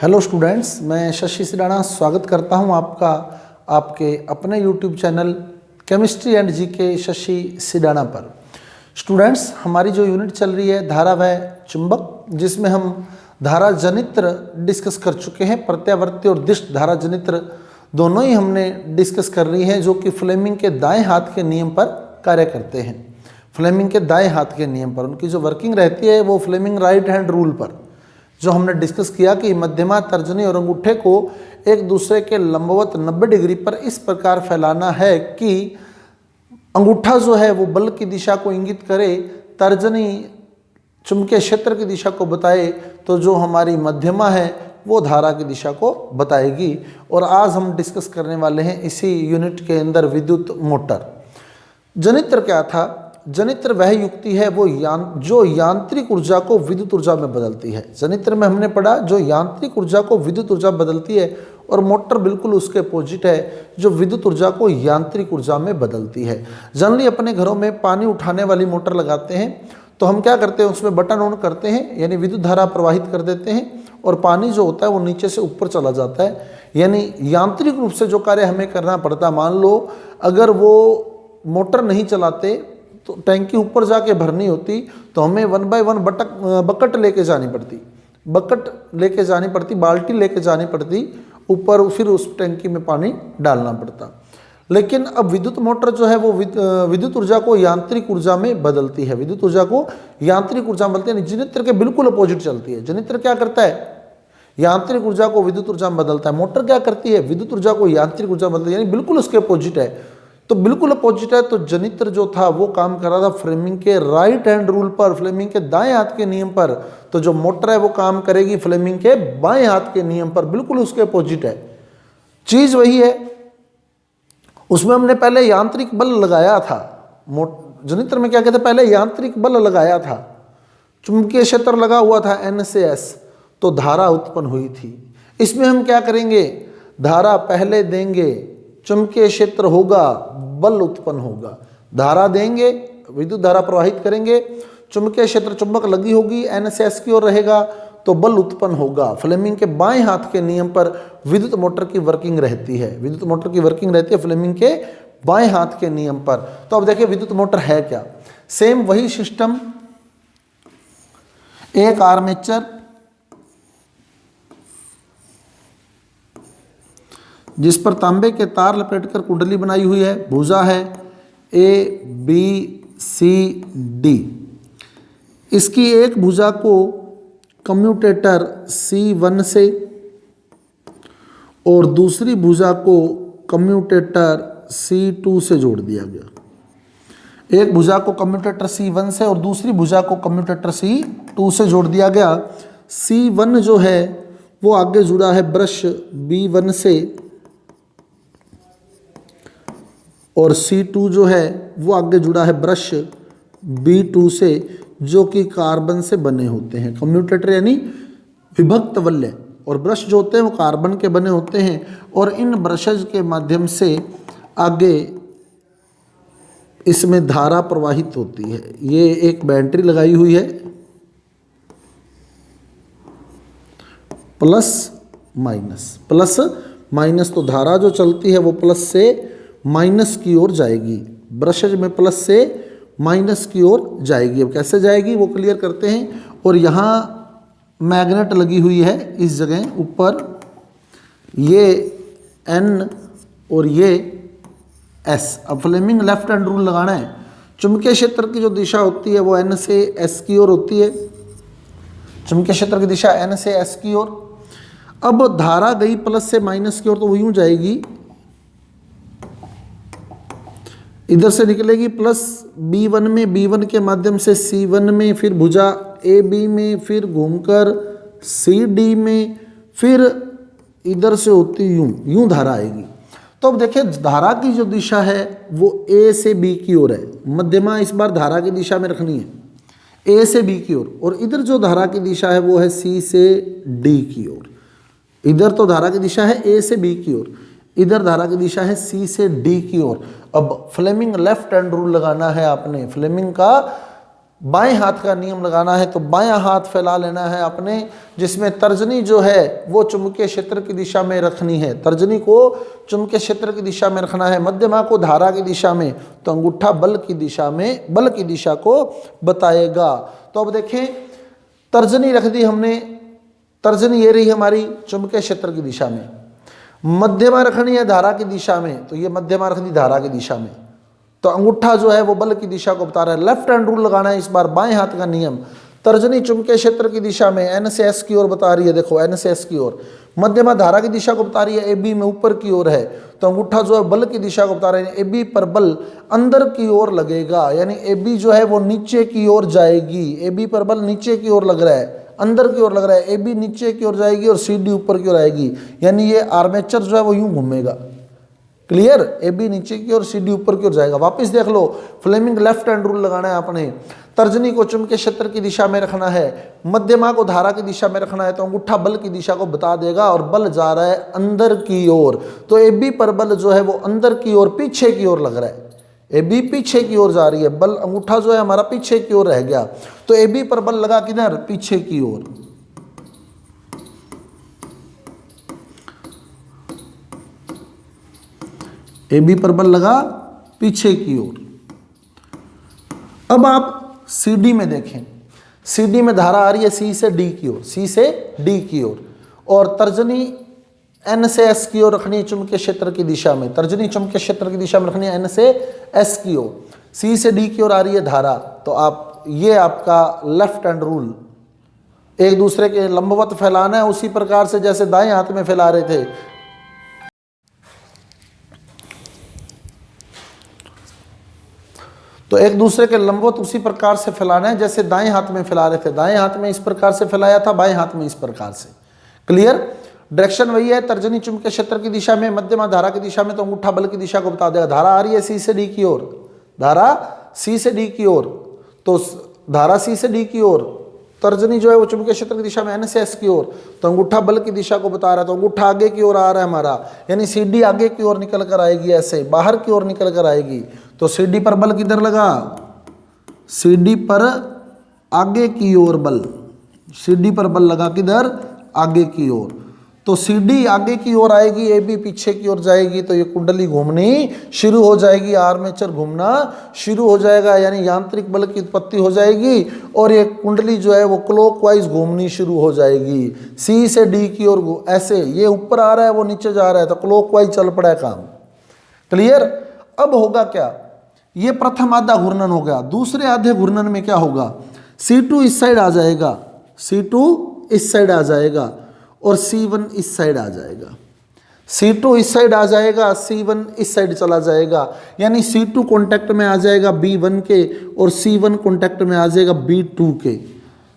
Hello students, मैं शशि सिडाना स्वागत करता हूं आपका आपके अपने YouTube channel chemistry and GK Shashi Sidana पर। स्टूडेंट्स, हमारी जो यूनिट चल रही है धारा व चुंबक, जिसमें हम धारा जनित्र डिस्कस कर चुके हैं। प्रत्यावर्ती और दिष्ट धारा जनित्र दोनों ही हमने डिस्कस कर रही हैं, जो कि फ्लेमिंग के दाएं हाथ के नियम पर कार्य करते हैं। फ्लेमिंग के दाएं हाथ के नियम पर उनकी जो वर्किंग रहती है वो फ्लेमिंग राइट हैंड रूल पर, जो हमने डिस्कस किया कि मध्यमा, तर्जनी और अंगूठे को एक दूसरे के लंबवत 90 डिग्री पर इस प्रकार फैलाना है कि अंगूठा जो है वो बल की दिशा को इंगित करे, तर्जनी चुंबकीय क्षेत्र की दिशा को बताए, तो जो हमारी मध्यमा है वो धारा की दिशा को बताएगी। और आज हम डिस्कस करने वाले हैं इसी यूनिट के अंदर विद्युत मोटर। जनित्र क्या था? जनित्र वह युक्ति है वो जो यांत्रिक ऊर्जा को विद्युत ऊर्जा में बदलती है। जनित्र में हमने पढ़ा जो यांत्रिक ऊर्जा को विद्युत ऊर्जा बदलती है, और मोटर बिल्कुल उसके अपोजिट है, जो विद्युत ऊर्जा को यांत्रिक ऊर्जा में बदलती है। जनरली अपने घरों में पानी उठाने वाली मोटर लगाते हैं, तो हम क्या करते हैं, उसमें बटन ऑन करते हैं, यानी विद्युत धारा प्रवाहित कर देते हैं, और पानी जो होता है वो नीचे से ऊपर चला जाता है। यानी यांत्रिक रूप से जो कार्य हमें करना पड़ता है, मान लो अगर वो मोटर नहीं चलाते तो टैंकी ऊपर जाके भरनी होती, तो हमें 1 बाय 1 बकेट लेके जानी पड़ती, बाल्टी लेके जानी पड़ती ऊपर, फिर उस टैंकी में पानी डालना पड़ता। लेकिन अब विद्युत मोटर जो है वो विद्युत ऊर्जा को यांत्रिक ऊर्जा में बदलती है। विद्युत ऊर्जा को यांत्रिक ऊर्जा में बदलती है, जनित्र के बिल्कुल अपोजिट चलती है। जनित्र क्या करता है? यांत्रिक ऊर्जा को विद्युत ऊर्जा में बदलता है। मोटर क्या करती है? विद्युत ऊर्जा को यांत्रिक ऊर्जा में बदलती है, यानी बिल्कुल उसके अपोजिट है। तो बिल्कुल अपोजिट है, तो जनित्र जो था वो काम कर रहा था फ्लेमिंग के राइट हैंड रूल पर, फ्लेमिंग के दाएं हाथ के नियम पर। तो जो मोटर है वो काम करेगी फ्लेमिंग के बाएं हाथ के नियम पर, बिल्कुल उसके अपोजिट है। चीज वही है, उसमें हमने पहले यांत्रिक बल लगाया था। जनित्र में क्या कहते हैं? पहले यांत्रिक बल लगाया था, चुंबकीय क्षेत्र लगा हुआ था N से S, तो धारा उत्पन्न हुई थी। इसमें हम क्या करेंगे? धारा पहले देंगे, चुंबकीय क्षेत्र होगा, बल उत्पन्न होगा। धारा देंगे, विद्युत धारा प्रवाहित करेंगे, चुंबकीय क्षेत्र चुंबक लगी होगी, N से S की ओर रहेगा, तो बल उत्पन्न होगा। फ्लेमिंग के बाएं हाथ के नियम पर विद्युत मोटर की वर्किंग रहती है। विद्युत मोटर की वर्किंग रहती है फ्लेमिंग के बाएं हाथ के नियम पर। तो अब देखिए विद्युत मोटर है क्या? सेम वही सिस्टम, एक आर्मेचर जिस पर तांबे के तार लपेटकर कुंडली बनाई हुई है, भुजा है ABCD। इसकी एक भुजा को कम्यूटेटर C1 से और दूसरी भुजा को कम्यूटेटर C2 से जोड़ दिया गया। एक भुजा को कम्यूटेटर C1 से और दूसरी भुजा को कम्यूटेटर C2 से जोड़ दिया गया। C1 जो है वो आगे जुड़ा है ब्रश B1 से, और C2 जो है वो आगे जुड़ा है ब्रश B2 से, जो कि कार्बन से बने होते हैं। कम्यूटेटर यानी विभक्त वलय, और ब्रश जो होते हैं वो कार्बन के बने होते हैं, और इन ब्रशेज के माध्यम से आगे इसमें धारा प्रवाहित होती है। ये एक बैटरी लगाई हुई है, प्लस माइनस, तो धारा जो चलती है वो प्लस से माइनस की ओर जाएगी। ब्रशेज में प्लस से माइनस की ओर जाएगी। अब कैसे जाएगी वो क्लियर करते हैं। और यहाँ मैग्नेट लगी हुई है इस जगह ऊपर, ये N और ये S। अब फ्लेमिंग लेफ्ट हैंड रूल लगाना है। चुंबकीय क्षेत्र की जो दिशा होती है वो N से S की ओर होती है। चुंबकीय क्षेत्र की दिशा N से S की ओर। अब धारा गई प्लस से माइनस की ओर, तो वो यूं जाएगी, इधर से निकलेगी प्लस B1 में, B1 के माध्यम से C1 में, फिर भुजा AB में, फिर घूमकर CD में, फिर इधर से होती यूं धारा आएगी। तो अब देखिए धारा की जो दिशा है वो A से B की ओर है। मध्यमा इस बार धारा की दिशा में रखनी है, A से B की ओर, और इधर जो धारा की दिशा है वो है C से D की ओर। इधर तो धारा की दिशा है A से B की ओर, इधर धारा की दिशा है C से D की ओर। अब फ्लेमिंग लेफ्ट हैंड रूल लगाना है आपने। फ्लेमिंग का बाएं हाथ का नियम लगाना है तो बायां हाथ फैला लेना है अपने, जिसमें तर्जनी जो है वो चुंबकीय क्षेत्र की दिशा में रखनी है, तर्जनी को चुंबकीय क्षेत्र की दिशा में रखना है, मध्यमा को धारा की दिशा में, तो अंगूठा बल की दिशा में, बल की दिशा को बताएगा। तो अब देखें तर्जनी रख दी हमने, तर्जनी ये रही हमारी चुंबकीय क्षेत्र की दिशा में, मध्यमा रखनी है धारा की दिशा में, तो ये मध्यमा रख दी धारा की दिशा में, तो अंगूठा जो है वो बल की दिशा को बता रहा है। लेफ्ट हैंड रूल लगाना है इस बार, बाएं हाथ का नियम, तर्जनी चुंबकीय क्षेत्र की दिशा में एन से एस की ओर बता रही है, देखो एन से एस की ओर, मध्यमा धारा की दिशा को बता रही है, ए बी में ऊपर की ओर है, तो अंगूठा जो है बल की दिशा को बता रहे हैं, ए बी पर बल अंदर की ओर लगेगा, यानी ए बी जो है वो नीचे की ओर जाएगी, ए बी पर बल नीचे की ओर लग रहा है, अंदर की ओर लग रहा है, ए बी नीचे की ओर जाएगी और सी डी ऊपर की ओर आएगी, यानी ये आर्मेचर जो है वो यूं घूमेगा। क्लियर, ए बी नीचे की ओर सी डी ऊपर की ओर जाएगा। वापस देख लो, फ्लेमिंग लेफ्ट हैंड रूल लगाना है आपने, तर्जनी को चुंबकीय क्षेत्र की दिशा में रखना है, मध्यमा को धारा की दिशा में रखना है, तो अंगूठा बल की दिशा को बता देगा और बल जा रहा है अंदर की ओर, तो ए बी पर बल जो है वो अंदर की ओर पीछे की ओर लग रहा है, ए बी पीछे की ओर जा रही है, बल अंगूठा जो है हमारा पीछे की ओर रह गया, तो ए बी पर बल लगा किधर, पीछे की ओर। ए बी पर बल लगा पीछे की ओर। अब आप सी डी में देखें, सी डी में धारा आ रही है सी से डी की ओर, सी से डी की ओर, और तर्जनी एन से एस की ओर रखनी है चुंबकीय क्षेत्र की दिशा में, तर्जनी चुंबकीय क्षेत्र की दिशा में रखनी है एन से एस की ओर, सी से डी की ओर आ रही है धारा, तो आप ये आपका लेफ्ट हैंड रूल, एक दूसरे के लंबवत फैलाना है उसी प्रकार से जैसे दाएं हाथ में फैला रहे थे। तो एक दूसरे के लंबवत उसी प्रकार से फैलाना है जैसे दाएं हाथ में फैला रहे थे, दाएं हाथ में इस प्रकार से फैलाया था, बाएं हाथ में इस प्रकार से। क्लियर, डायरेक्शन वही है, तर्जनी चुंबकीय क्षेत्र की दिशा में, मध्यमा धारा की दिशा में, तो अंगूठा बल की दिशा को बता देगा। धारा आ रही है सी से डी की ओर, धारा सी से डी की ओर, तो धारा सी से डी की ओर, तर्जनी जो है वो चुंबकीय क्षेत्र की दिशा में एन से एस की ओर, तो अंगूठा बल की दिशा को बता रहा है, तो अंगूठा आगे की ओर आ रहा है हमारा, यानी सी डी आगे की ओर निकल कर आएगी, ऐसे बाहर की ओर निकल कर आएगी, तो सी डी पर बल किधर लगा, सी डी पर आगे की ओर बल, सी डी पर बल लगा किधर, आगे की ओर, तो सी डी आगे की ओर आएगी, ए बी पीछे की ओर जाएगी, तो ये कुंडली घूमनी शुरू हो जाएगी, आर्मेचर घूमना शुरू हो जाएगा, यानी यांत्रिक बल की उत्पत्ति हो जाएगी और ये कुंडली जो है वो क्लॉकवाइज घूमनी शुरू हो जाएगी, सी से डी की ओर, ऐसे ये ऊपर आ रहा है वो नीचे जा रहा है, तो क्लॉकवाइज चल पड़ा है काम। क्लियर, अब होगा क्या, ये प्रथम आधा घूर्णन हो गया, दूसरे आधे घूर्णन में क्या होगा, C2 इस साइड आ जाएगा, C2 इस साइड आ जाएगा और C1 इस साइड आ जाएगा, C2 इस साइड आ जाएगा, C1 इस साइड चला जाएगा, यानी C2 कॉन्टैक्ट में आ जाएगा B1 के और C1 कॉन्टैक्ट में आ जाएगा B2 के,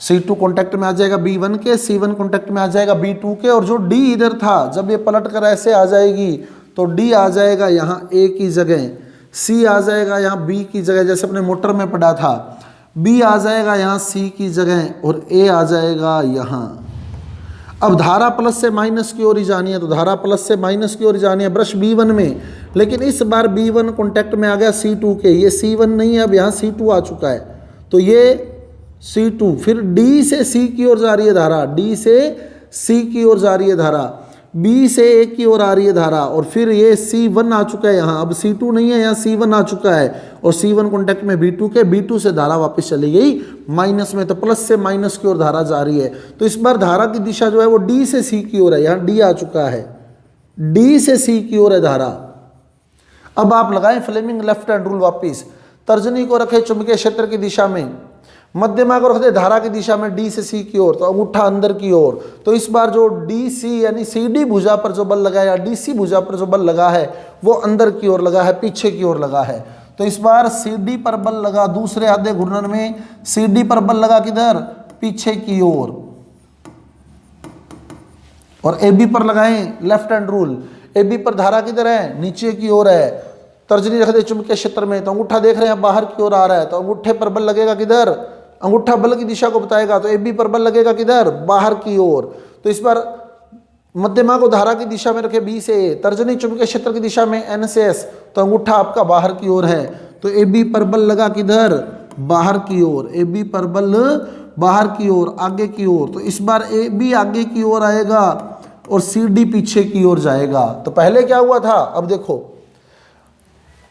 C2 कॉन्टैक्ट में आ जाएगा B1 के, C1 कॉन्टैक्ट में आ जाएगा B2 के, और जो D इधर था जब ये पलट कर ऐसे आ जाएगी तो D आ जाएगा यहाँ A की जगह, C आ जाएगा यहाँ B की जगह, जैसे अपने मोटर में पड़ा था, B आ जाएगा यहाँ C की जगह और A आ जाएगा यहाँ। अब धारा प्लस से माइनस की ओर ही जानी है, तो धारा प्लस से माइनस की ओर ही जानी है ब्रश B1 में, लेकिन इस बार B1 कॉन्टैक्ट में आ गया C2 के, ये C1 नहीं है, अब यहाँ C2 आ चुका है, तो ये C2, फिर D से C की ओर जा रही है धारा, D से C की ओर जा रही है धारा, B से A की ओर आ रही है धारा, और फिर ये C1 आ चुका है यहाँ, अब C2 नहीं है, यहाँ C1 आ चुका है, और C1 कॉन्टैक्ट में B2 के, B2 से धारा वापस चली गई माइनस में, तो प्लस से माइनस की ओर धारा जा रही है, तो इस बार धारा की दिशा जो है वो D से C की ओर है, यहाँ D आ चुका है, D से C की ओर है धारा। अब आप लगाएं फ्लेमिंग लेफ्ट हैंड रूल वापिस, तर्जनी को रखे चुंबकीय क्षेत्र की दिशा में, मध्यमा को रख दे धारा की दिशा में D से C की ओर, तो अंगूठा अंदर की ओर, तो इस बार जो DC यानी CD भुजा पर जो बल लगा है या DC भुजा पर जो बल लगा है वो अंदर की ओर लगा है, पीछे की ओर लगा है, तो इस बार CD पर बल लगा, दूसरे आधे घूर्णन में CD पर बल लगा किधर, पीछे की ओर, और AB पर लगाएं लेफ्ट हैंड रूल, AB पर धारा किधर है, नीचे की ओर है, तर्जनी रख दे चुंबकीय क्षेत्र में, तो अंगूठा देख रहे हैं बाहर की ओर आ रहा है, तो अंगूठे पर बल लगेगा किधर, अंगूठा बल की दिशा को बताएगा, तो AB पर बल लगेगा किधर, बाहर की ओर, तो इस बार मध्यमा को धारा की दिशा में रखे B से A, तर्जनी चुंबकीय क्षेत्र की दिशा में N से S, तो अंगूठा आपका बाहर की ओर है, तो AB पर बल लगा किधर, बाहर की ओर, ए बी पर बल बाहर की ओर, आगे की ओर। तो इस बार ए बी आगे की ओर आएगा और सी डी पीछे की ओर जाएगा। तो पहले क्या हुआ था, अब देखो,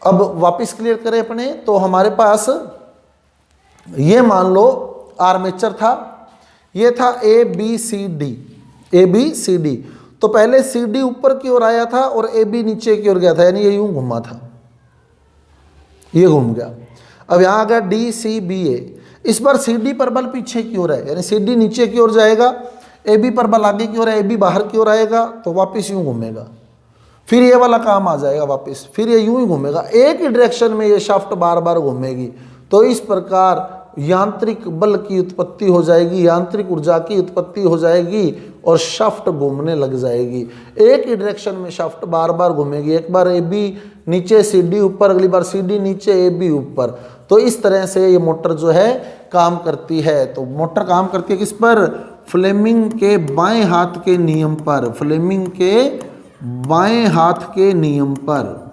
अब वापस क्लियर करें अपने, तो हमारे पास ये मान लो आर्मेचर था, ये था A B C D, A B C D. तो पहले सी डी ऊपर की ओर आया था और ए बी नीचे की ओर गया था, यानी ये यूं घुमा था, ये घूम गया। अब यहां आ गया डी सी बी ए, इस बार सी डी पर बल पीछे की ओर है, यानी सी डी नीचे की ओर जाएगा, ए बी पर बल आगे की ओर है, ए बी बाहर की ओर आएगा, तो वापस यूं घूमेगा, फिर ये वाला काम आ जाएगा वापस, फिर ये यूं ही घूमेगा, एक ही डायरेक्शन में ये शाफ्ट बार बार घूमेगी। तो इस प्रकार यांत्रिक बल की उत्पत्ति हो जाएगी, यांत्रिक ऊर्जा की उत्पत्ति हो जाएगी और शाफ्ट घूमने लग जाएगी। एक ही डायरेक्शन में शाफ्ट बार बार घूमेगी, एक बार ए बी नीचे सी डी ऊपर, अगली बार सी डी नीचे ए बी ऊपर। तो इस तरह से ये मोटर जो है काम करती है। तो मोटर काम करती है किस पर, फ्लेमिंग के बाएं हाथ के नियम पर, फ्लेमिंग के बाएं हाथ के नियम पर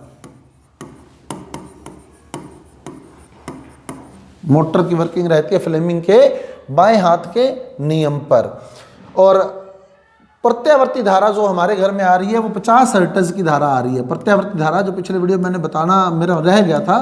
मोटर की वर्किंग रहती है फ्लेमिंग के बाएं हाथ के नियम पर। और प्रत्यावर्ती धारा जो हमारे घर में आ रही है वो 50 हर्ट्ज की धारा आ रही है। प्रत्यावर्ती धारा जो पिछले वीडियो में मैंने बताना मेरा रह गया था,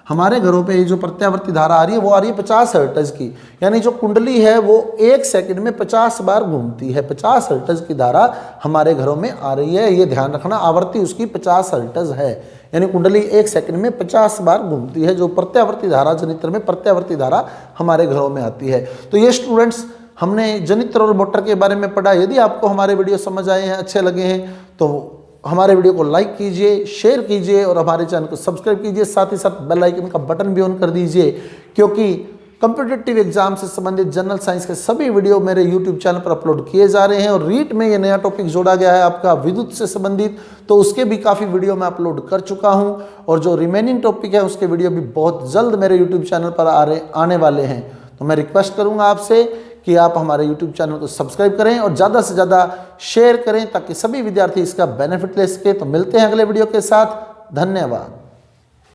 हमारे घरों पे ये जो प्रत्यावर्ती धारा आ रही है वो आ रही है 50 हर्ट्ज की, यानी जो कुंडली है वो 1 सेकंड में 50 बार घूमती है। 50 हर्ट्ज की धारा हमारे घरों में आ रही है, ये ध्यान रखना, आवृत्ति उसकी 50 हर्ट्ज है, यानी कुंडली 1 सेकंड में 50 बार घूमती है। जो प्रत्यावर्ती धारा, जनित्र में प्रत्यावर्ती धारा हमारे घरों में आती है। तो ये स्टूडेंट्स हमने जनित्र और मोटर के बारे में पढ़ा। यदि आपको हमारे वीडियो समझ आए हैं, अच्छे लगे हैं, तो हमारे वीडियो को लाइक कीजिए, शेयर कीजिए और हमारे चैनल को सब्सक्राइब कीजिए। साथ ही साथ बेल आइकन का बटन भी ऑन कर दीजिए, क्योंकि कॉम्पिटिटिव एग्जाम से संबंधित जनरल साइंस के सभी वीडियो मेरे यूट्यूब चैनल पर अपलोड किए जा रहे हैं। और रीट में ये नया टॉपिक जोड़ा गया है आपका विद्युत से संबंधित, तो उसके भी काफ़ी वीडियो मैं अपलोड कर चुका हूं। और जो रिमेनिंग टॉपिक है उसके वीडियो भी बहुत जल्द मेरे यूट्यूब चैनल पर आने वाले हैं। तो मैं रिक्वेस्ट करूँगा आपसे कि आप हमारे YouTube चैनल को सब्सक्राइब करें और ज़्यादा से ज़्यादा शेयर करें, ताकि सभी विद्यार्थी इसका बेनिफिट ले सके। तो मिलते हैं अगले वीडियो के साथ, धन्यवाद।